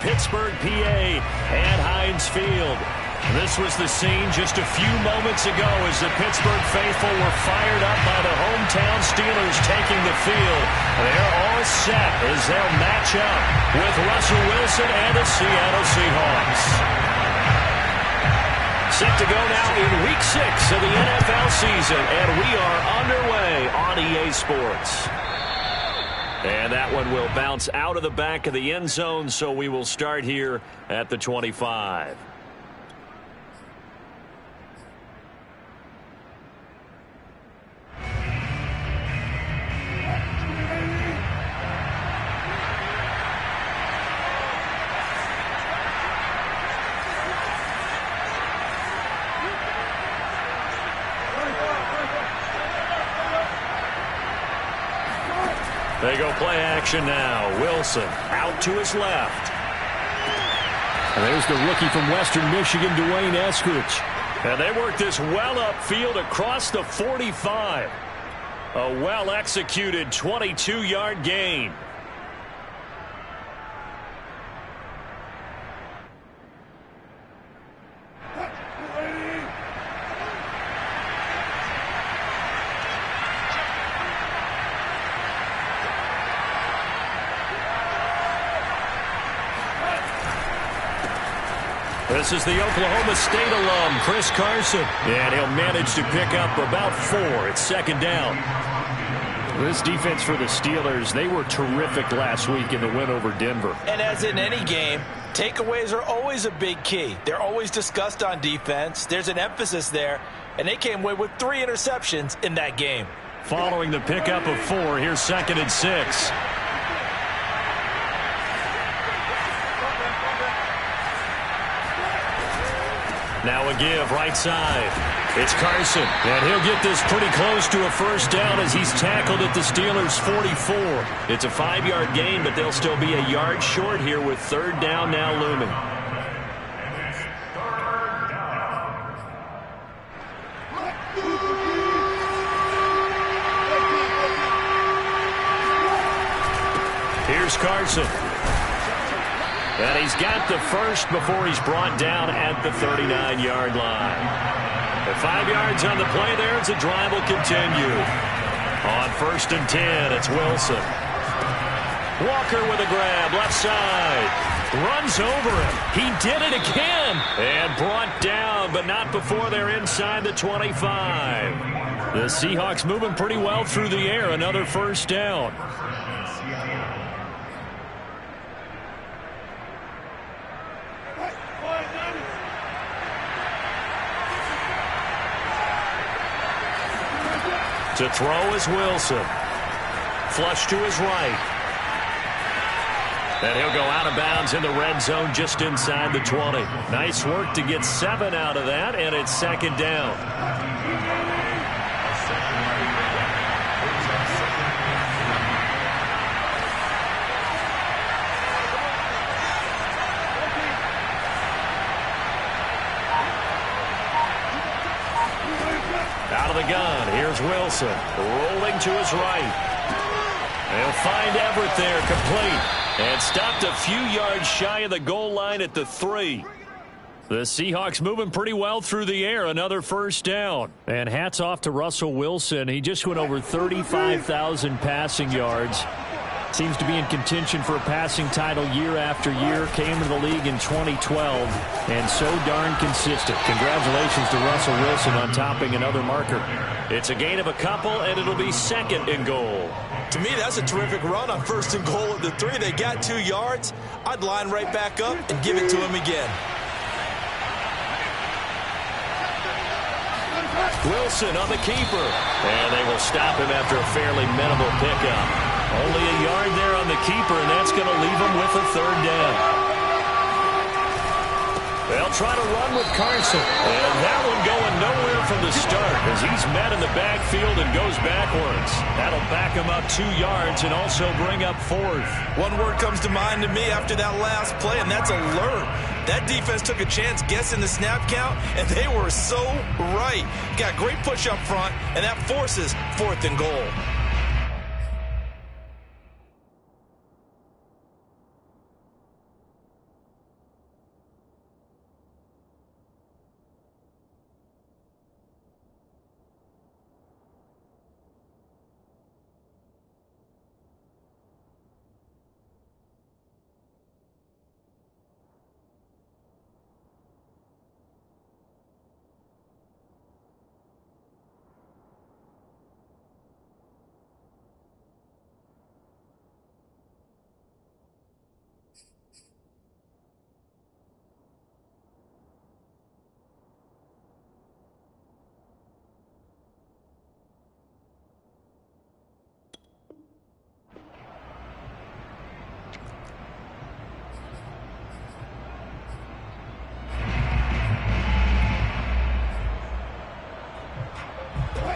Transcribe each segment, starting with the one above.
Pittsburgh, PA at Heinz Field. This was the scene just a few moments ago as the Pittsburgh faithful were fired up by the hometown Steelers taking the field. They're all set as they'll match up with Russell Wilson and the Seattle Seahawks. Set to go now in Week 6 of the NFL season, and we are underway on EA Sports. And that one will bounce out of the back of the end zone, so we will start here at the 25. They go play action now. Wilson out to his left. And there's the rookie from Western Michigan, Dwayne Eskridge. And they work this well upfield across the 45. A well-executed 22-yard gain. This is the Oklahoma State alum, Chris Carson. And he'll manage to pick up about 4. It's second down. This defense for the Steelers, they were terrific last week in the win over Denver. And as in any game, takeaways are always a big key. They're always discussed on defense. There's an emphasis there. And they came away with 3 interceptions in that game. Following the pickup of 4, here's 2nd and 6. Now a give right side. It's Carson, and he'll get this pretty close to a first down as he's tackled at the Steelers' 44. It's a 5-yard gain, but they'll still be a yard short here with 3rd down now looming. Here's Carson. And he's got the first before he's brought down at the 39-yard line. At 5 yards on the play there, the drive will continue. On 1st and 10, it's Wilson. Walker with a grab, left side. Runs over him. He did it again. And brought down, but not before they're inside the 25. The Seahawks moving pretty well through the air. Another first down. To throw is Wilson. Flush to his right. And he'll go out of bounds in the red zone just inside the 20. Nice work to get 7 out of that, and it's 2nd down. Out of the gun, here's Wilson, rolling to his right. They'll find Everett there, complete, and stopped a few yards shy of the goal line at the 3. The Seahawks moving pretty well through the air, another first down. And hats off to Russell Wilson. He just went over 35,000 passing yards. Seems to be in contention for a passing title year after year. Came to the league in 2012 and so darn consistent. Congratulations to Russell Wilson on topping another marker. It's a gain of a couple, and it'll be 2nd and goal. To me, that's a terrific run on 1st and goal at the 3. They got 2 yards. I'd line right back up and give it to him again. Wilson on the keeper. And they will stop him after a fairly minimal pickup. Only a yard there on the keeper, and that's going to leave him with a 3rd down. They'll try to run with Carson. And that one going nowhere from the start as he's met in the backfield and goes backwards. That'll back him up 2 yards and also bring up 4th. One word comes to mind to me after that last play, and that's alert. That defense took a chance guessing the snap count, and they were so right. Got great push up front, and that forces 4th and goal.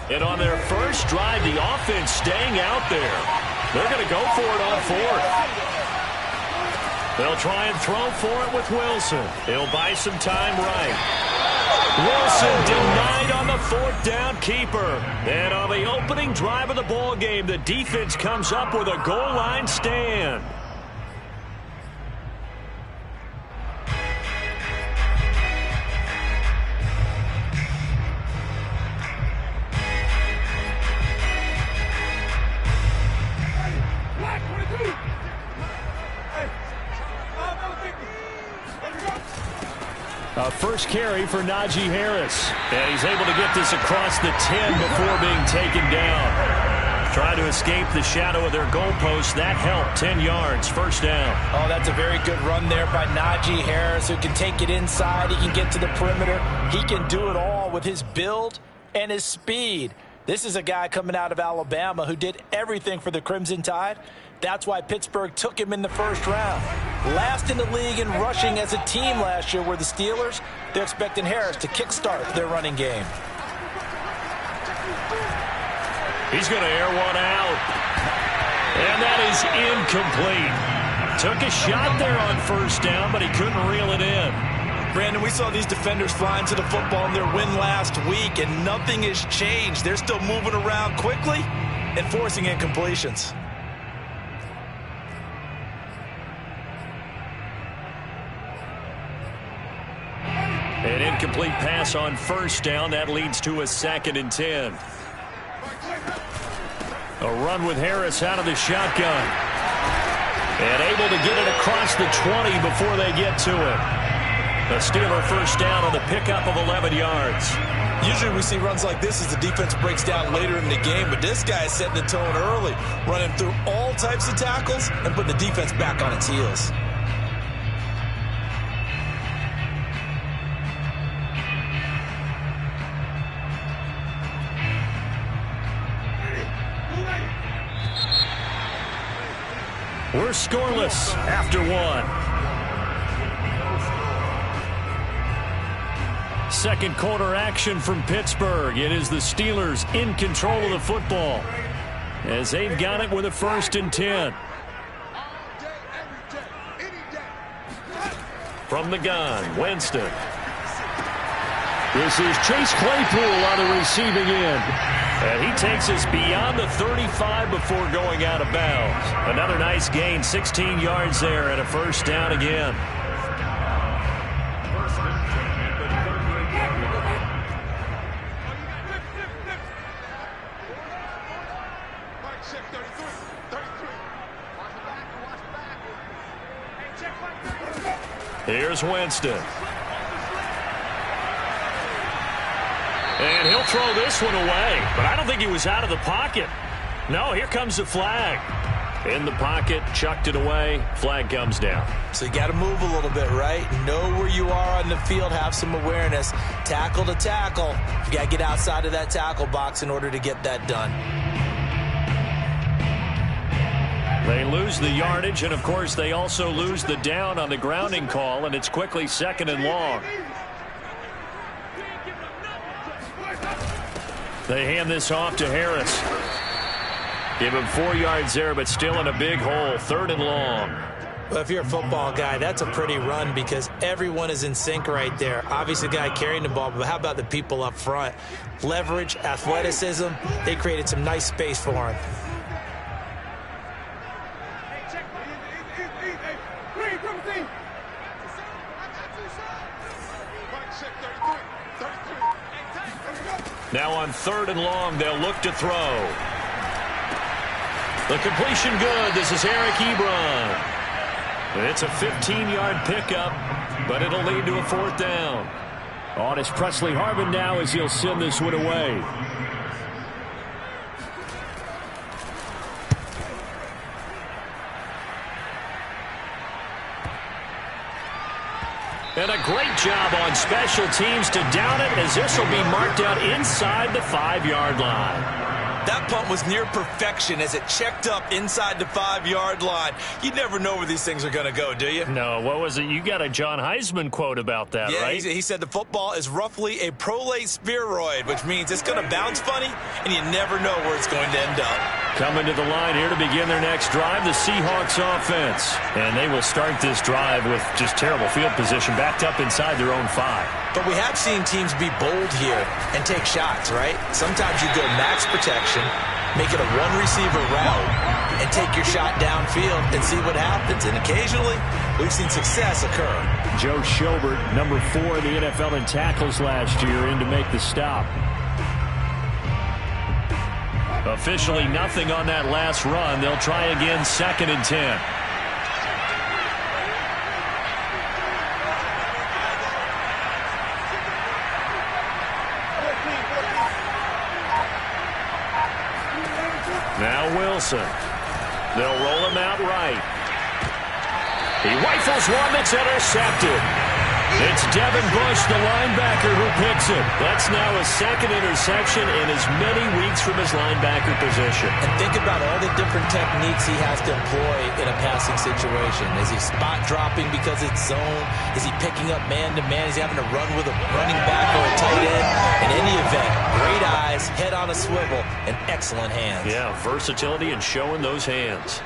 And on their first drive, the offense staying out there. They're going to go for it on fourth. They'll try and throw for it with Wilson. He'll buy some time right. Wilson denied on the fourth down keeper. And on the opening drive of the ball game, the defense comes up with a goal line stand. First carry for Najee Harris. And he's able to get this across the 10 before being taken down. Trying to escape the shadow of their goalpost. That helped. 10 yards. First down. Oh, that's a very good run there by Najee Harris, who can take it inside. He can get to the perimeter. He can do it all with his build and his speed. This is a guy coming out of Alabama who did everything for the Crimson Tide. That's why Pittsburgh took him in the first round. Last in the league in rushing as a team last year were the Steelers. They're expecting Harris to kickstart their running game. He's going to air one out. And that is incomplete. Took a shot there on first down, but he couldn't reel it in. Brandon, we saw these defenders flying to the football in their win last week, and nothing has changed. They're still moving around quickly and forcing incompletions. An incomplete pass on first down. That leads to a 2nd and 10. A run with Harris out of the shotgun. And able to get it across the 20 before they get to it. A Steeler first down on the pickup of 11 yards. Usually we see runs like this as the defense breaks down later in the game, but this guy is setting the tone early, running through all types of tackles and putting the defense back on its heels. We're scoreless after one. Second quarter action from Pittsburgh. It is the Steelers in control of the football as they've got it with a 1st and 10. From the gun, Winston. This is Chase Claypool on the receiving end. And he takes us beyond the 35 before going out of bounds. Another nice gain, 16 yards there, and a first down again. Here's Winston. And he'll throw this one away. But I don't think he was out of the pocket. No, here comes the flag. In the pocket, chucked it away. Flag comes down. So you got to move a little bit, right? Know where you are on the field. Have some awareness. Tackle to tackle. You got to get outside of that tackle box in order to get that done. They lose the yardage, and, of course, they also lose the down on the grounding call, and it's quickly 2nd and long. They hand this off to Harris. Give him 4 yards there, but still in a big hole. 3rd and long. Well, if you're a football guy, that's a pretty run because everyone is in sync right there. Obviously, the guy carrying the ball, but how about the people up front? Leverage, athleticism, they created some nice space for him. Now on 3rd and long, they'll look to throw. The completion good. This is Eric Ebron. It's a 15-yard pickup, but it'll lead to a 4th down. On it's Presley Harvin now as he'll send this one away. And a great job on special teams to down it as this will be marked out inside the 5-yard line. That punt was near perfection as it checked up inside the 5-yard line. You never know where these things are going to go, do you? No, what was it? You got a John Heisman quote about that, yeah, right? He said the football is roughly a prolate spheroid, which means it's going to bounce funny, and you never know where it's going to end up. Coming to the line here to begin their next drive, the Seahawks offense. And they will start this drive with just terrible field position, backed up inside their own 5. But we have seen teams be bold here and take shots, right? Sometimes you go max protection, make it a one-receiver route, and take your shot downfield and see what happens. And occasionally, we've seen success occur. Joe Schobert, number 4 in the NFL in tackles last year, in to make the stop. Officially nothing on that last run. They'll try again, 2nd and 10. Now Wilson. They'll roll him out right. He rifles one that's intercepted. It's Devin Bush, the linebacker, who picks it. That's now his 2nd interception in as many weeks from his linebacker position. And think about all the different techniques he has to employ in a passing situation. Is he spot dropping because it's zone? Is he picking up man-to-man? Is he having to run with a running back or a tight end? In any event, great eyes, head on a swivel, and excellent hands. Yeah, versatility and showing those hands.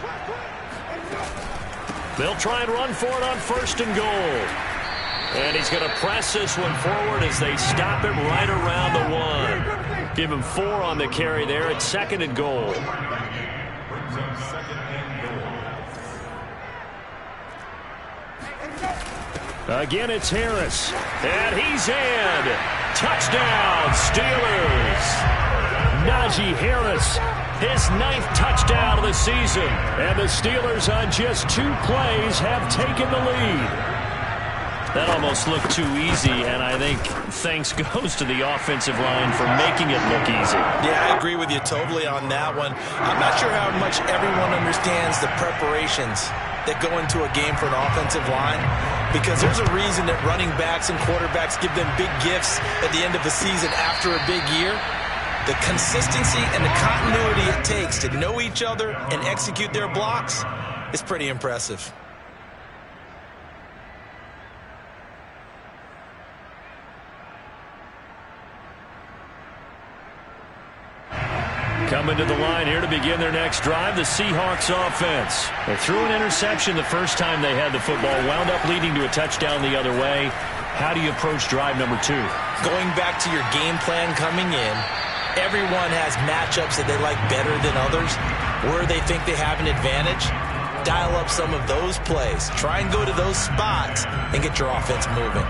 They'll try and run for it on 1st and goal. And he's going to press this one forward as they stop him right around the 1. Give him 4 on the carry there at 2nd and goal. Again, it's Harris. And he's in. Touchdown, Steelers. Najee Harris, his 9th touchdown of the season. And the Steelers on just 2 plays have taken the lead. That almost looked too easy, and I think thanks goes to the offensive line for making it look easy. Yeah, I agree with you totally on that one. I'm not sure how much everyone understands the preparations that go into a game for an offensive line, because there's a reason that running backs and quarterbacks give them big gifts at the end of the season after a big year. The consistency and the continuity it takes to know each other and execute their blocks is pretty impressive. Coming to the line here to begin their next drive, the Seahawks offense. They threw an interception the first time they had the football, wound up leading to a touchdown the other way. How do you approach drive number 2? Going back to your game plan coming in, everyone has matchups that they like better than others, where they think they have an advantage. Dial up some of those plays. Try and go to those spots and get your offense moving.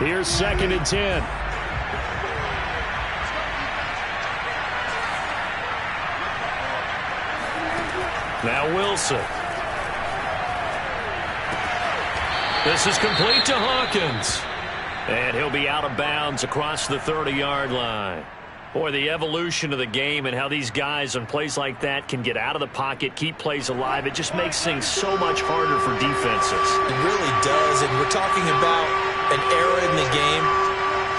Here's 2nd and 10. Now Wilson. This is complete to Hawkins. And he'll be out of bounds across the 30-yard line. Boy, the evolution of the game and how these guys on plays like that can get out of the pocket, keep plays alive, it just makes things so much harder for defenses. It really does, and we're talking about an era in the game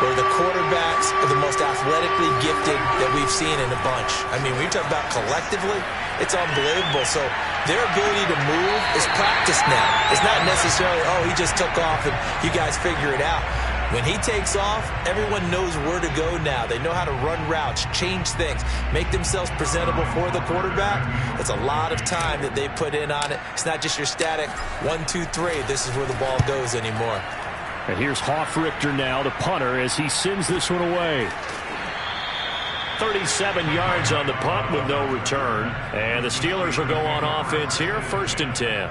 where the quarterbacks are the most athletically gifted that we've seen in a bunch. I mean, we talk about collectively, it's unbelievable. So their ability to move is practiced now. It's not necessarily, oh, he just took off and you guys figure it out. When he takes off, everyone knows where to go now. They know how to run routes, change things, make themselves presentable for the quarterback. It's a lot of time that they put in on it. It's not just your static 1, 2, 3. This is where the ball goes anymore. And here's Hofrichter now, the punter, as he sends this one away. 37 yards on the punt with no return. And the Steelers will go on offense here, 1st and 10.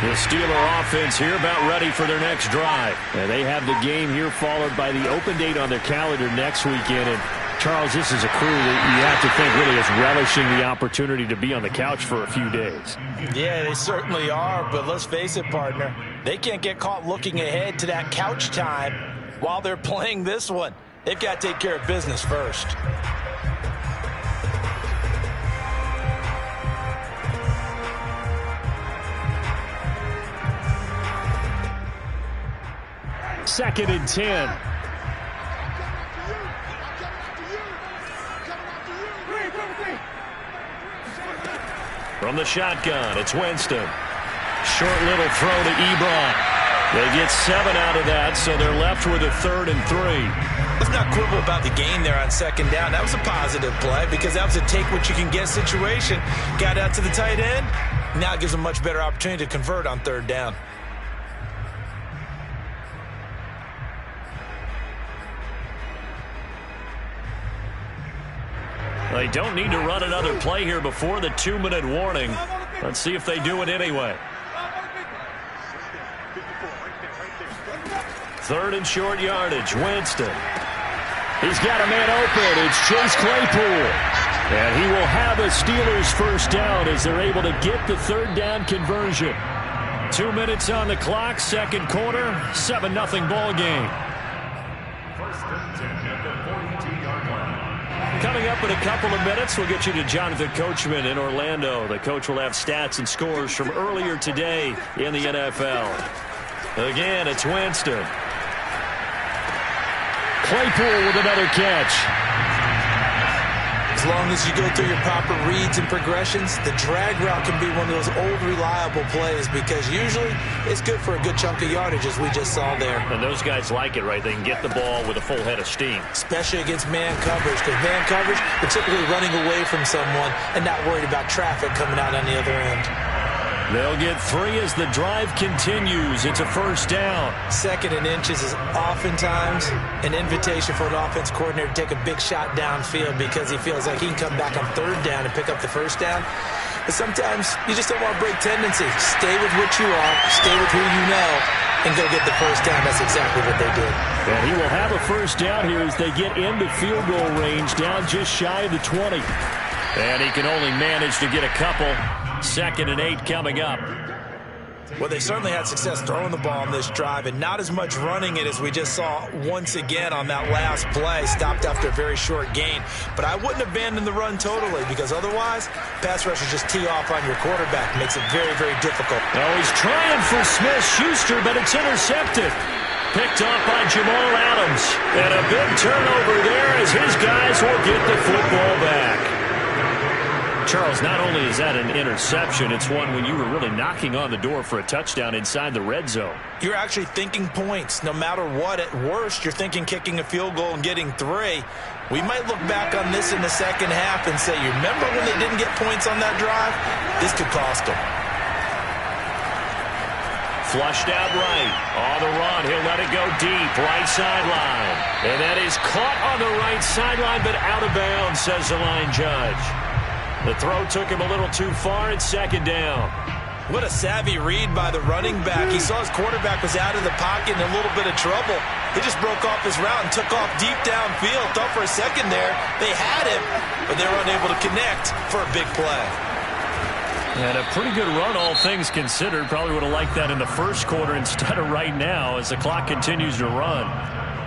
The Steeler offense here about ready for their next drive. And they have the game here followed by the open date on their calendar next weekend. And Charles, this is a crew that you have to think really is relishing the opportunity to be on the couch for a few days. Yeah, they certainly are, but let's face it, partner. They can't get caught looking ahead to that couch time while they're playing this one. They've got to take care of business first. Second and 10. From the shotgun, it's Winston. Short little throw to Ebron. They get 7 out of that, so they're left with a 3rd and 3. Let's not quibble about the gain there on second down. That was a positive play because that was a take-what-you-can-get situation. Got out to the tight end. Now it gives them a much better opportunity to convert on 3rd down. They don't need to run another play here before the 2-minute warning. Let's see if they do it anyway. 3rd and short yardage. Winston. He's got a man open. It's Chase Claypool. And he will have a Steelers first down as they're able to get the 3rd down conversion. 2 minutes on the clock, second quarter, 7-0 ball game. Coming up in a couple of minutes, we'll get you to Jonathan Coachman in Orlando. The coach will have stats and scores from earlier today in the NFL. Again, it's Winston. Claypool with another catch. As long as you go through your proper reads and progressions, the drag route can be one of those old reliable plays because usually it's good for a good chunk of yardage, as we just saw there. And those guys like it, right? They can get the ball with a full head of steam. Especially against man coverage, because man coverage, they're typically running away from someone and not worried about traffic coming out on the other end. They'll get 3 as the drive continues. It's a first down. 2nd and inches is oftentimes an invitation for an offense coordinator to take a big shot downfield because he feels like he can come back on 3rd down and pick up the first down. But sometimes you just don't want to break tendency. Stay with what you are, stay with who you know, and go get the first down. That's exactly what they did. And he will have a first down here as they get into field goal range, down just shy of the 20. And he can only manage to get a couple. 2nd and 8 coming up. Well, they certainly had success throwing the ball on this drive and not as much running it as we just saw once again on that last play. Stopped after a very short gain. But I wouldn't abandon the run totally because otherwise, pass rushers just tee off on your quarterback. Makes it very, very difficult. Oh, he's trying for Smith-Schuster, but it's intercepted. Picked off by Jamal Adams. And a big turnover there as his guys will get the football back. Charles, not only is that an interception, it's one when you were really knocking on the door for a touchdown inside the red zone. You're actually thinking points. No matter what, at worst, you're thinking kicking a field goal and getting 3. We might look back on this in the second half and say, you remember when they didn't get points on that drive? This could cost them. Flushed out right. On the run. He'll let it go deep. Right sideline. And that is caught on the right sideline, but out of bounds, says the line judge. The throw took him a little too far. It's 2nd down. What a savvy read by the running back. He saw his quarterback was out of the pocket in a little bit of trouble. He just broke off his route and took off deep downfield. Thought for a second there they had him, but they were unable to connect for a big play. And a pretty good run, all things considered. Probably would have liked that in the first quarter instead of right now as the clock continues to run.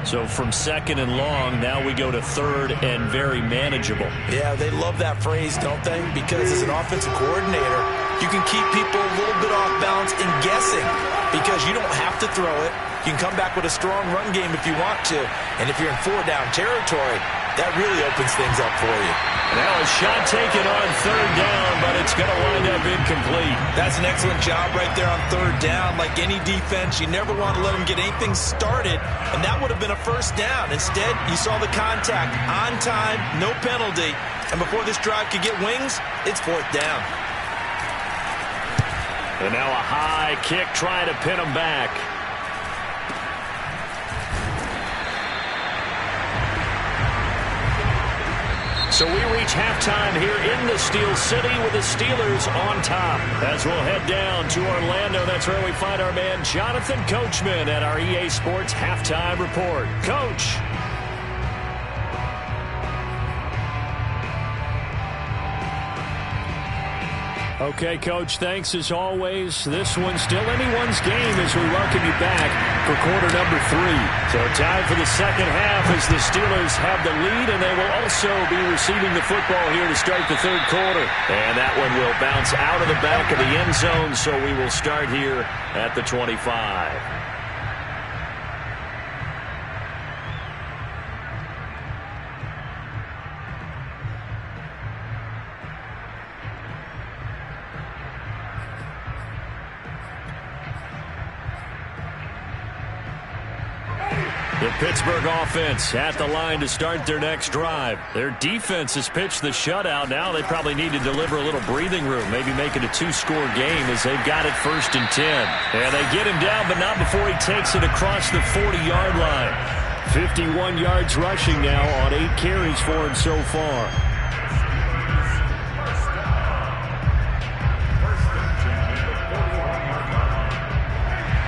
So from 2nd and long, now we go to 3rd and very manageable. Yeah, they love that phrase, don't they? Because as an offensive coordinator, you can keep people a little bit off balance and guessing because you don't have to throw it. You can come back with a strong run game if you want to. And if you're in 4-down territory, that really opens things up for you. Now a shot taken on 3rd down, but it's going to wind up incomplete. That's an excellent job right there on 3rd down. Like any defense, you never want to let them get anything started, and that would have been a first down. Instead, you saw the contact on time, no penalty, and before this drive could get wings, it's 4th down. And now a high kick trying to pin him back. So we reach halftime here in the Steel City with the Steelers on top. As we'll head down to Orlando, that's where we find our man Jonathan Coachman at our EA Sports Halftime Report. Coach. Okay, Coach, thanks as always. This one's still anyone's game as we welcome you back for quarter number 3. So time for the second half as the Steelers have the lead, and they will also be receiving the football here to start the third quarter. And that one will bounce out of the back of the end zone, so we will start here at the 25. The Pittsburgh offense at the line to start their next drive. Their defense has pitched the shutout. Now they probably need to deliver a little breathing room, maybe make it a 2-score game as they've got it 1st and 10. And they get him down, but not before he takes it across the 40-yard line. 51 yards rushing now on 8 carries for him so far.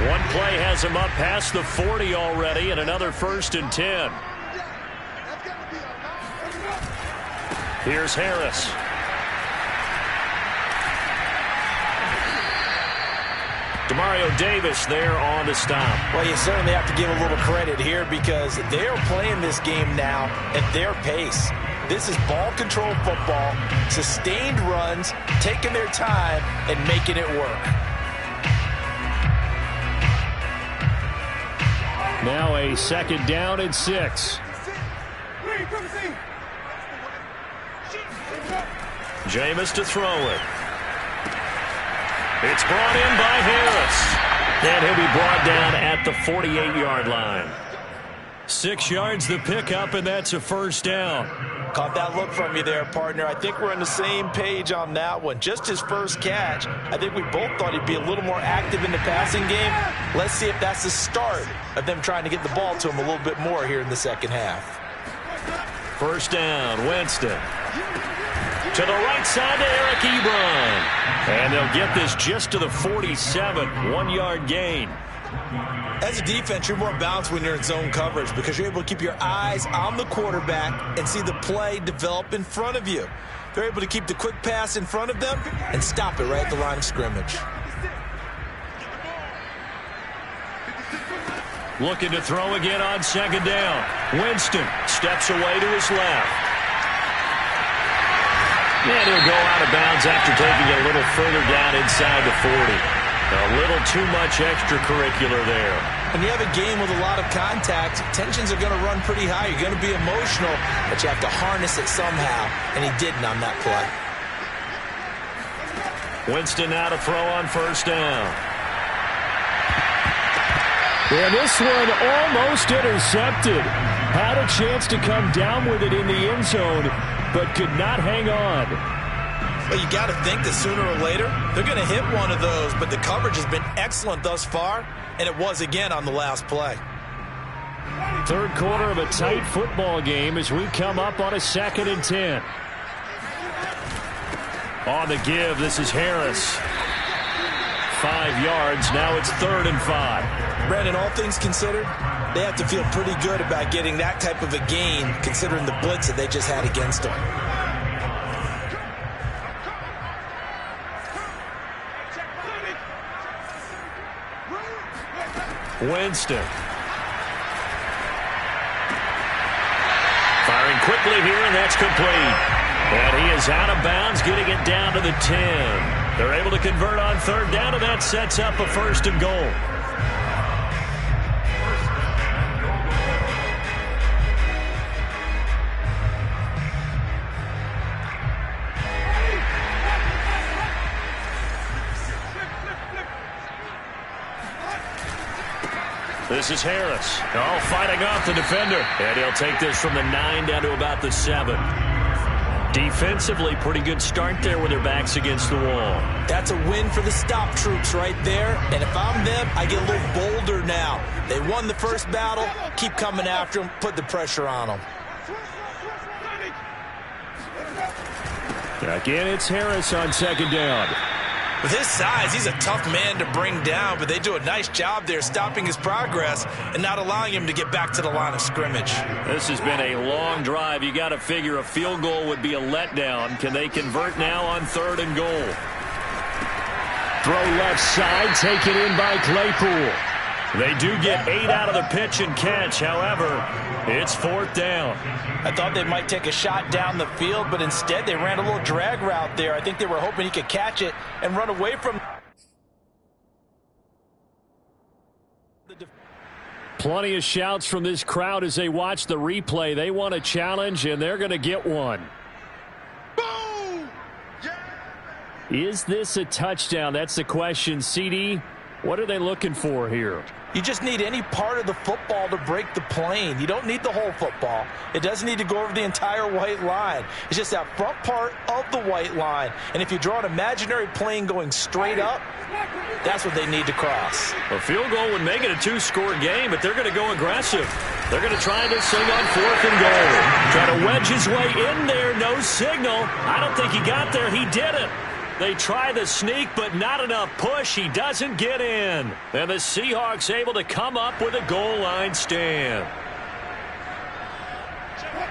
One play has him up past the 40 already, and another 1st and 10. Here's Harris. Demario Davis there on the stop. Well, you certainly have to give a little credit here because they're playing this game now at their pace. This is ball control football, sustained runs, taking their time, and making it work. Now a 2nd down and 6. Jameis to throw it. It's brought in by Harris. And he'll be brought down at the 48-yard line. 6 yards the pickup, and that's a 1st down. Caught that look from you there, partner. I think we're on the same page on that one. Just his first catch. I think we both thought he'd be a little more active in the passing game. Let's see if that's the start of them trying to get the ball to him a little bit more here in the second half. 1st down, Winston. To the right side to Eric Ebron. And they'll get this just to the 47. 1-yard gain. As a defense, you're more balanced when you're in zone coverage because you're able to keep your eyes on the quarterback and see the play develop in front of you. They're able to keep the quick pass in front of them and stop it right at the line of scrimmage. Looking to throw again on 2nd down. Winston steps away to his left. And he'll go out of bounds after taking it a little further down inside the 40. A little too much extracurricular there. When you have a game with a lot of contact, tensions are going to run pretty high. You're going to be emotional, but you have to harness it somehow, and he didn't on that play. Winston now to throw on 1st down. And this one almost intercepted. Had a chance to come down with it in the end zone, but could not hang on. Well, you got to think that sooner or later they're going to hit one of those, but the coverage has been excellent thus far, and it was again on the last play. 3rd quarter of a tight football game as we come up on a 2nd and 10. On the give, this is Harris. 5 yards, now it's 3rd and 5. Brandon, all things considered, they have to feel pretty good about getting that type of a gain considering the blitz that they just had against them. Winston. Firing quickly here, and that's complete. And he is out of bounds, getting it down to the 10. They're able to convert on 3rd down, and that sets up a 1st and goal. This is Harris. Oh, fighting off the defender. And he'll take this from the 9 down to about the 7. Defensively, pretty good start there with their backs against the wall. That's a win for the stop troops right there. And if I'm them, I get a little bolder now. They won the first battle. Keep coming after them. Put the pressure on them. Again, it's Harris on second down. With his size, he's a tough man to bring down, but they do a nice job there stopping his progress and not allowing him to get back to the line of scrimmage. This has been a long drive. You got to figure a field goal would be a letdown. Can they convert now on 3rd and goal? Throw left side, taken in by Claypool. They do get 8 out of the pitch and catch. However, it's 4th down. I thought they might take a shot down the field, but instead they ran a little drag route there. I think they were hoping he could catch it and run away from the Plenty of shouts from this crowd as they watch the replay. They want a challenge, and they're going to get one. Boom! Yeah! Is this a touchdown? That's the question. CD, what are they looking for here? You just need any part of the football to break the plane. You don't need the whole football. It doesn't need to go over the entire white line. It's just that front part of the white line. And if you draw an imaginary plane going straight up, that's what they need to cross. A field goal would make it a 2-score game, but they're going to go aggressive. They're going to try this thing on 4th and goal. Try to wedge his way in there. No signal. I don't think he got there. He didn't. They try the sneak, but not enough push. He doesn't get in. And the Seahawks able to come up with a goal line stand.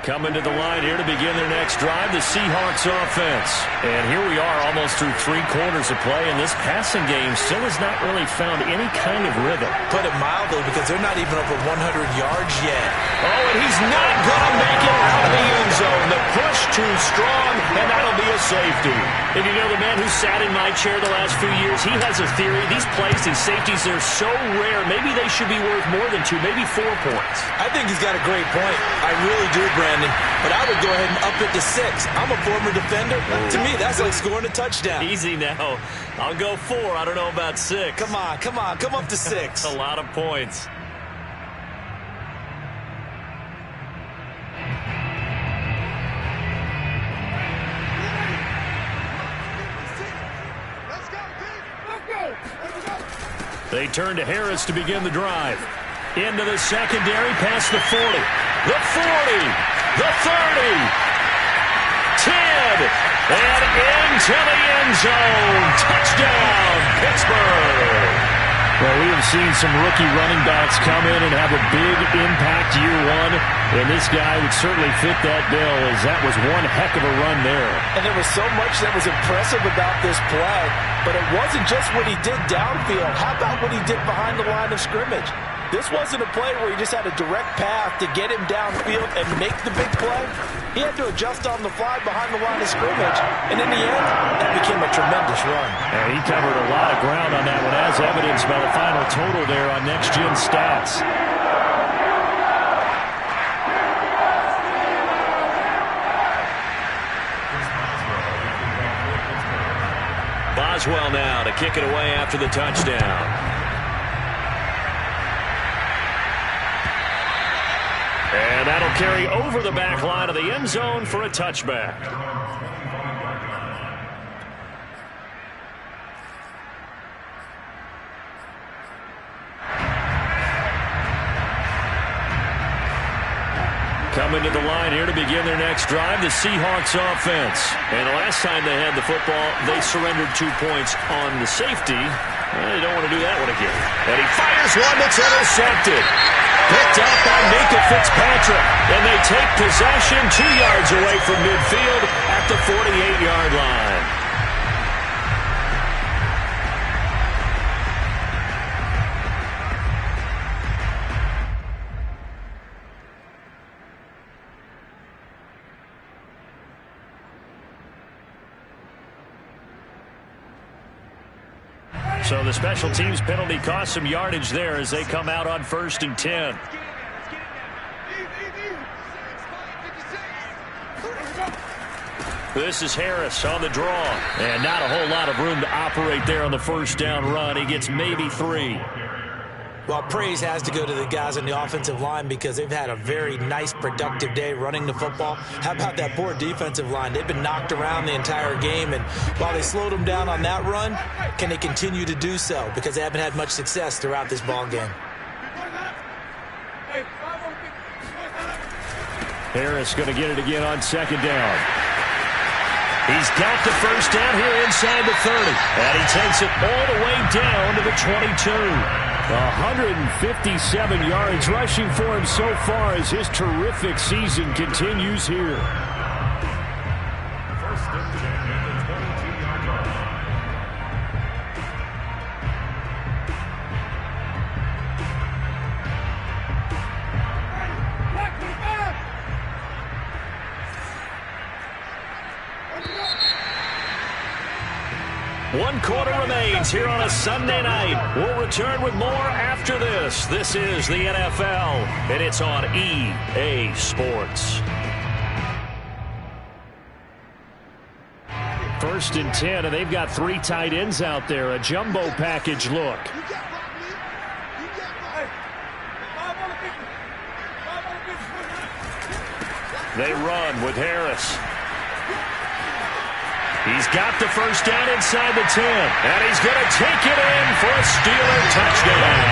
Coming to the line here to begin their next drive, the Seahawks offense. And here we are almost through 3 quarters of play, and this passing game still has not really found any kind of rhythm. Put it mildly, because they're not even over 100 yards yet. Oh, and he's not going to make it out of the end zone. The push too strong, and that'll be a safety. And you know, the man who sat in my chair the last few years, he has a theory. These plays, these safeties, they're so rare. Maybe they should be worth more than 2, maybe 4 points. I think he's got a great point. I really do, Brandon. But I would go ahead and up it to 6. I'm a former defender. To me, that's like scoring a touchdown. Easy now. I'll go 4. I don't know about 6. Come on. Come up to 6. A lot of points. They turn to Harris to begin the drive. Into the secondary, past the 40. The 40. The 30, 10, and into the end zone. Touchdown, Pittsburgh. Well, we have seen some rookie running backs come in and have a big impact year 1, and this guy would certainly fit that bill, as that was one heck of a run there. And there was so much that was impressive about this play, but it wasn't just what he did downfield. How about what he did behind the line of scrimmage? This wasn't a play where he just had a direct path to get him downfield and make the big play. He had to adjust on the fly behind the line of scrimmage. And in the end, that became a tremendous run. And he covered a lot of ground on that one, as evidenced by the final total there on Next Gen Stats. Boswell now to kick it away after the touchdown. And that'll carry over the back line of the end zone for a touchback. Coming to the line here to begin their next drive, the Seahawks offense. And the last time they had the football, they surrendered 2 points on the safety. They don't want to do that one again. And he fires one that's intercepted. Picked up by Minkah Fitzpatrick. And they take possession 2 yards away from midfield at the 48-yard line. So the special teams penalty cost some yardage there as they come out on 1st and 10. This is Harris on the draw. And not a whole lot of room to operate there on the first down run. He gets maybe 3. Well, praise has to go to the guys on the offensive line because they've had a very nice, productive day running the football. How about that poor defensive line? They've been knocked around the entire game, and while they slowed them down on that run, can they continue to do so? Because they haven't had much success throughout this ball game. Harris going to get it again on 2nd down. He's got the first down here inside the 30. And he takes it all the way down to the 22. 157 yards rushing for him so far as his terrific season continues here. One quarter remains here on a Sunday night. We'll return with more after this. This is the NFL, and it's on EA Sports. 1st and 10, and they've got 3 tight ends out there. A jumbo package look. They run with Harris. He's got the first down inside the 10. And he's going to take it in for a Steeler touchdown.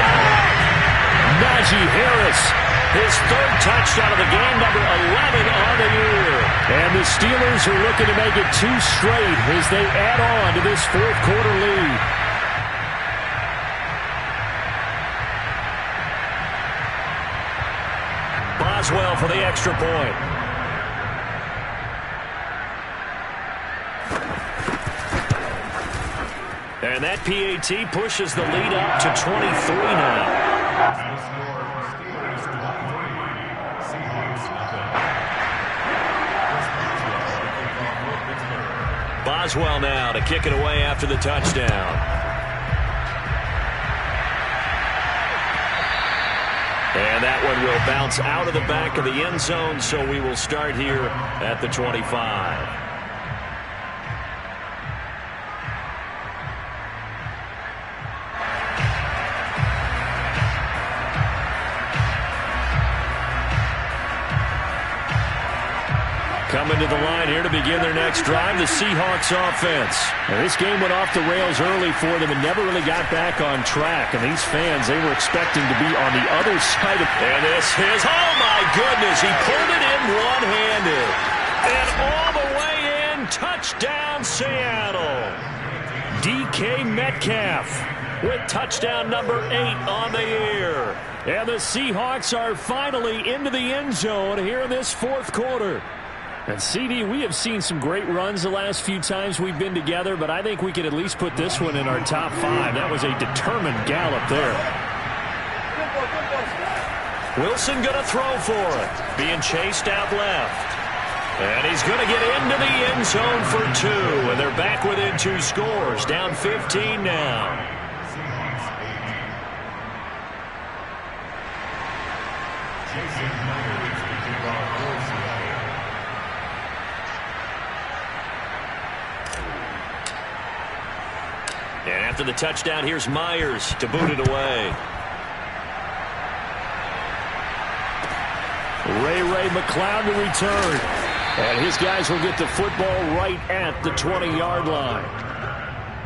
Najee Harris, his 3rd touchdown of the game, number 11 on the year. And the Steelers are looking to make it 2 straight as they add on to this 4th quarter lead. Boswell for the extra point. And that PAT pushes the lead up to 23 now. Boswell now to kick it away after the touchdown. And that one will bounce out of the back of the end zone, so we will start here at the 25. Coming to the line here to begin their next drive, the Seahawks offense. Now, this game went off the rails early for them and never really got back on track. And these fans, they were expecting to be on the other side of... And this is, oh my goodness, he pulled it in one-handed. And all the way in, touchdown Seattle. DK Metcalf with touchdown number 8 on the year. And the Seahawks are finally into the end zone here in this 4th quarter. And CD, we have seen some great runs the last few times we've been together, but I think we could at least put this one in our top 5. That was a determined gallop there. Wilson going to throw for it. Being chased out left. And he's going to get into the end zone for 2. And they're back within 2 scores. Down 15 now. And after the touchdown, here's Myers to boot it away. Ray McCloud to return. And his guys will get the football right at the 20-yard line.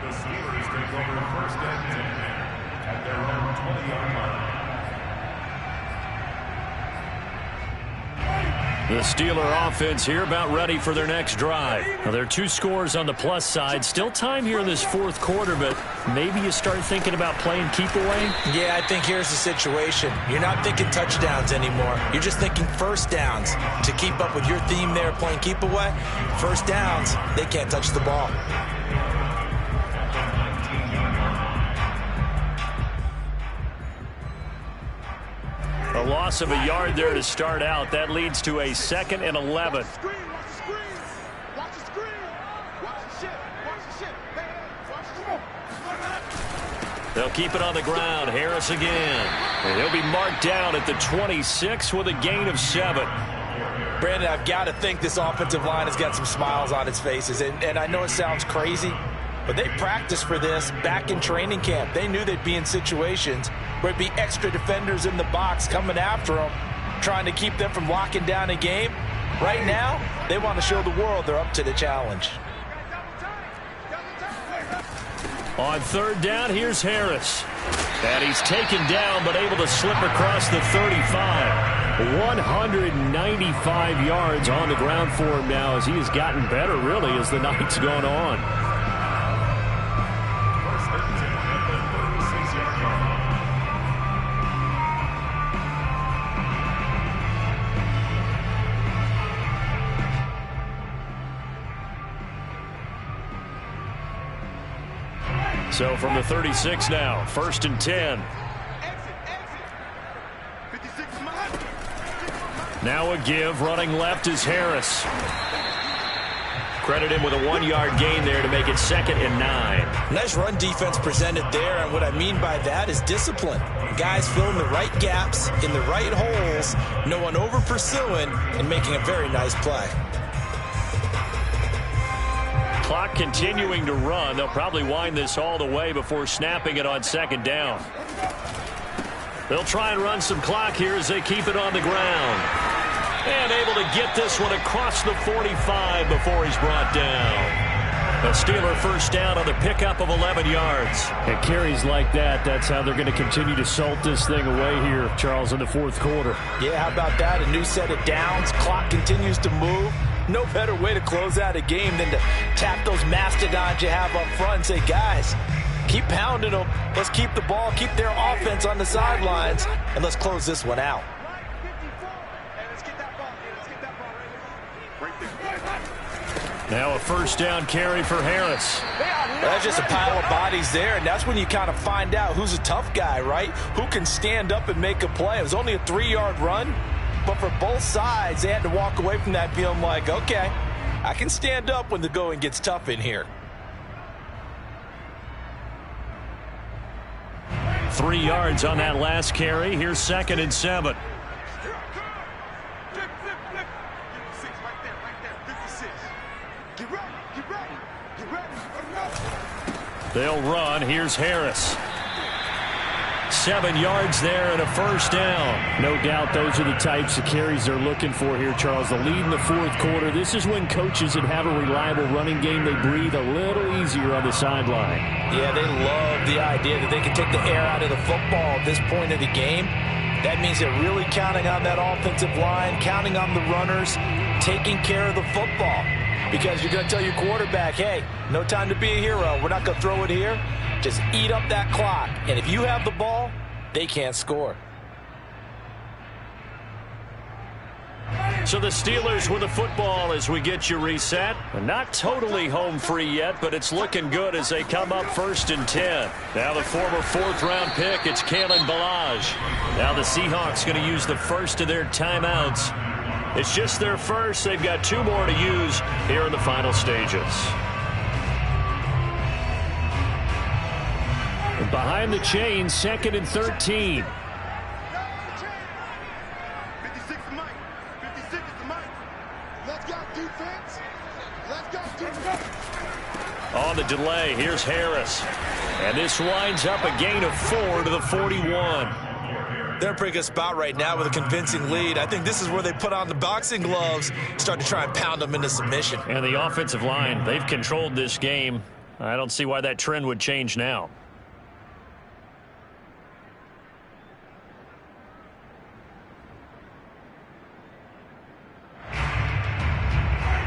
The Steelers take over 1st and 10 at their own 20-yard line. The Steeler offense here about ready for their next drive. Now, there are 2 scores on the plus side. Still time here in this 4th quarter, but maybe you start thinking about playing keep away? Yeah, I think here's the situation. You're not thinking touchdowns anymore. You're just thinking first downs. To keep up with your theme there, playing keep away, first downs, they can't touch the ball. A loss of a yard there to start out. That leads to a 2nd and 11. They'll keep it on the ground. Harris again. And he'll be marked down at the 26 with a gain of 7. Brandon, I've got to think this offensive line has got some smiles on its faces. And I know it sounds crazy, but they practiced for this back in training camp. They knew they'd be in situations where it'd be extra defenders in the box coming after them, trying to keep them from locking down a game. Right now, they want to show the world they're up to the challenge. On 3rd down, here's Harris. And he's taken down, but able to slip across the 35. 195 yards on the ground for him now as he has gotten better, really, as the night's gone on. First and 10 at the 36-yard line. So from the 36 now, 1st and 10. Now a give, running left is Harris. Credit him with a 1-yard gain there to make it 2nd and 9. Nice run defense presented there, and what I mean by that is discipline. Guys filling the right gaps in the right holes, no one over pursuing, and making a very nice play. Clock continuing to run. They'll probably wind this all the way before snapping it on 2nd down. They'll try and run some clock here as they keep it on the ground. And able to get this one across the 45 before he's brought down. A Steeler first down on the pickup of 11 yards. And carries like that, that's how they're going to continue to salt this thing away here, Charles, in the 4th quarter. Yeah, how about that? A new set of downs. Clock continues to move. No better way to close out a game than to tap those mastodons you have up front and say, guys, keep pounding them. Let's keep the ball, keep their offense on the sidelines, and let's close this one out. Now a first down carry for Harris. That's just a pile of bodies there, and that's when you kind of find out who's a tough guy, right? Who can stand up and make a play. It was only a 3-yard run, but for both sides, they had to walk away from that feeling like, okay, I can stand up when the going gets tough in here. 3 yards on that last carry. Here's 2nd and 7. They'll run. Here's Harris. 7 yards there and a first down. No doubt those are the types of carries they're looking for here, Charles. The lead in the 4th quarter. This is when coaches that have a reliable running game, they breathe a little easier on the sideline. Yeah, they love the idea that they can take the air out of the football at this point of the game. That means they're really counting on that offensive line, counting on the runners, taking care of the football. Because you're going to tell your quarterback, hey, no time to be a hero. We're not going to throw it here. Just eat up that clock. And if you have the ball, they can't score. So the Steelers with the football as we get you reset. Not totally home free yet, but it's looking good as they come up 1st and 10. Now the former 4th-round pick, it's Kalen Ballage. Now the Seahawks going to use the first of their timeouts. It's just their first. They've got 2 more to use here in the final stages. And behind the chains, 2nd and 13. 56 is Mike. 56 is the Mike. Let's go defense. Let's go defense. On the delay, here's Harris. And this winds up a gain of 4 to the 41. They're in a pretty good spot right now with a convincing lead. I think this is where they put on the boxing gloves, start to try and pound them into submission. And the offensive line, they've controlled this game. I don't see why that trend would change now.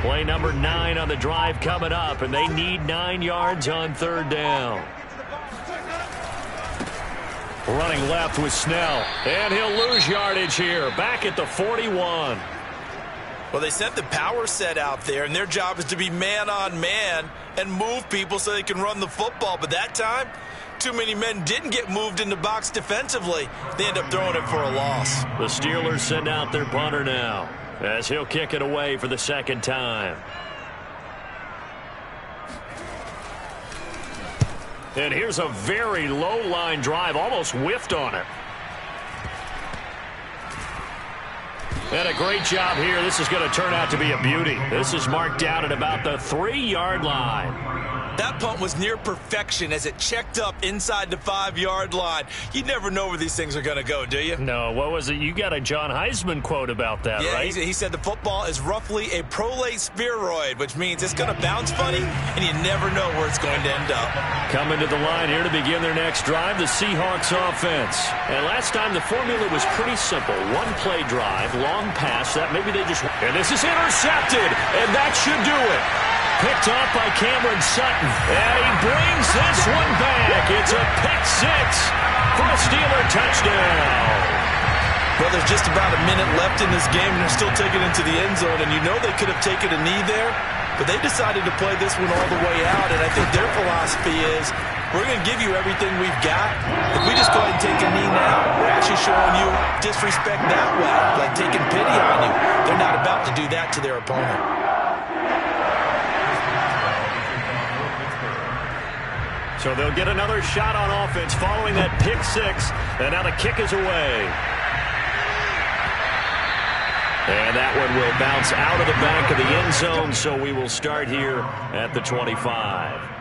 Play number 9 on the drive coming up, and they need 9 yards on 3rd down. Running left with Snell, and he'll lose yardage here, back at the 41. Well, they sent the power set out there, and their job is to be man-on-man and move people so they can run the football. But that time, too many men didn't get moved in the box defensively. They end up throwing it for a loss. The Steelers send out their punter now, as he'll kick it away for the 2nd time. And here's a very low line drive, almost whiffed on it. And a great job here. This is going to turn out to be a beauty. This is marked down at about the 3-yard line. That punt was near perfection as it checked up inside the 5-yard line. You never know where these things are going to go, do you? No, what was it? You got a John Heisman quote about that, yeah, right? He said the football is roughly a prolate spheroid, which means it's going to bounce funny, and you never know where it's going to end up. Coming to the line here to begin their next drive, the Seahawks offense. And last time the formula was pretty simple. One play drive, long pass, that maybe they just... And this is intercepted, and that should do it. Picked off by Cameron Sutton. And he brings this one back. It's a pick six for a Steeler touchdown. Well, there's just about a minute left in this game, and they're still taking it to the end zone. And you know they could have taken a knee there, but they decided to play this one all the way out. And I think their philosophy is, we're going to give you everything we've got. If we just go ahead and take a knee now, we're actually showing you disrespect that way, like taking pity on you. They're not about to do that to their opponent. So they'll get another shot on offense following that pick six. And now the kick is away. And that one will bounce out of the back of the end zone, so we will start here at the 25.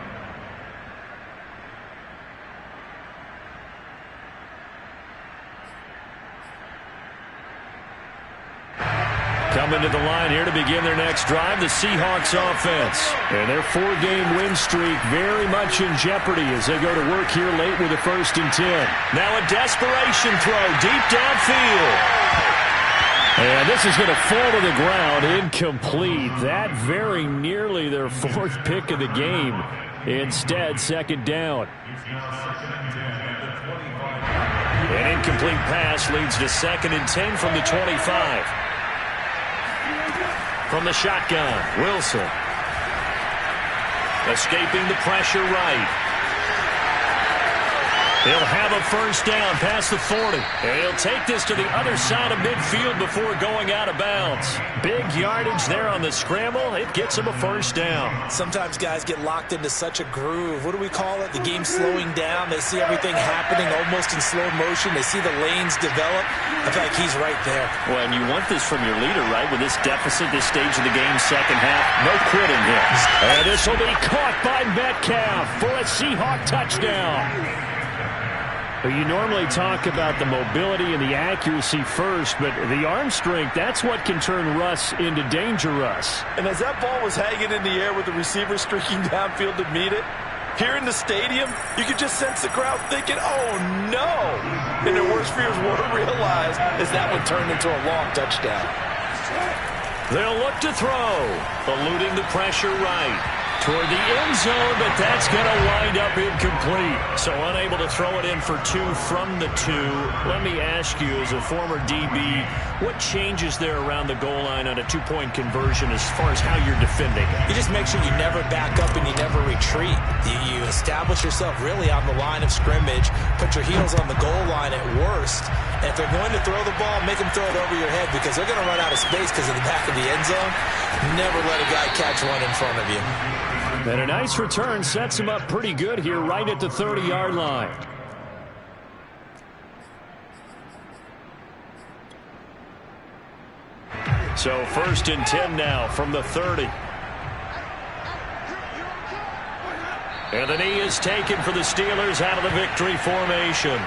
Coming to the line here to begin their next drive, the Seahawks offense. And their 4-game win streak very much in jeopardy as they go to work here late with a 1st and 10. Now a desperation throw deep downfield. And this is going to fall to the ground, incomplete. That very nearly their 4th pick of the game. Instead, 2nd down. An incomplete pass leads to 2nd and 10 from the 25. From the shotgun, Wilson. Escaping the pressure right. He'll have a 1st down past the 40. And he'll take this to the other side of midfield before going out of bounds. Big yardage there on the scramble. It gets him a 1st down. Sometimes guys get locked into such a groove. What do we call it? The game slowing down. They see everything happening almost in slow motion. They see the lanes develop. I feel like he's right there. Well, and you want this from your leader, right? With this deficit, this stage of the game, 2nd half, no quitting here. And this will be caught by Metcalf for a Seahawk touchdown. You normally talk about the mobility and the accuracy first, but the arm strength, that's what can turn Russ into Danger Russ. And as that ball was hanging in the air with the receiver streaking downfield to meet it, here in the stadium, you could just sense the crowd thinking, oh, no. And their worst fears were realized as that one turned into a long touchdown. They'll look to throw, eluding the pressure right. Toward the end zone, but that's going to wind up incomplete. So unable to throw it in for 2 from the 2. Let me ask you, as a former DB, what changes there around the goal line on a 2-point conversion as far as how you're defending it? You just make sure you never back up and you never retreat. You establish yourself really on the line of scrimmage, put your heels on the goal line at worst, and if they're going to throw the ball, make them throw it over your head because they're going to run out of space because of the back of the end zone. Never let a guy catch one in front of you. And a nice return sets him up pretty good here right at the 30-yard line. So 1st and 10 now from the 30. And the knee is taken for the Steelers out of the victory formation.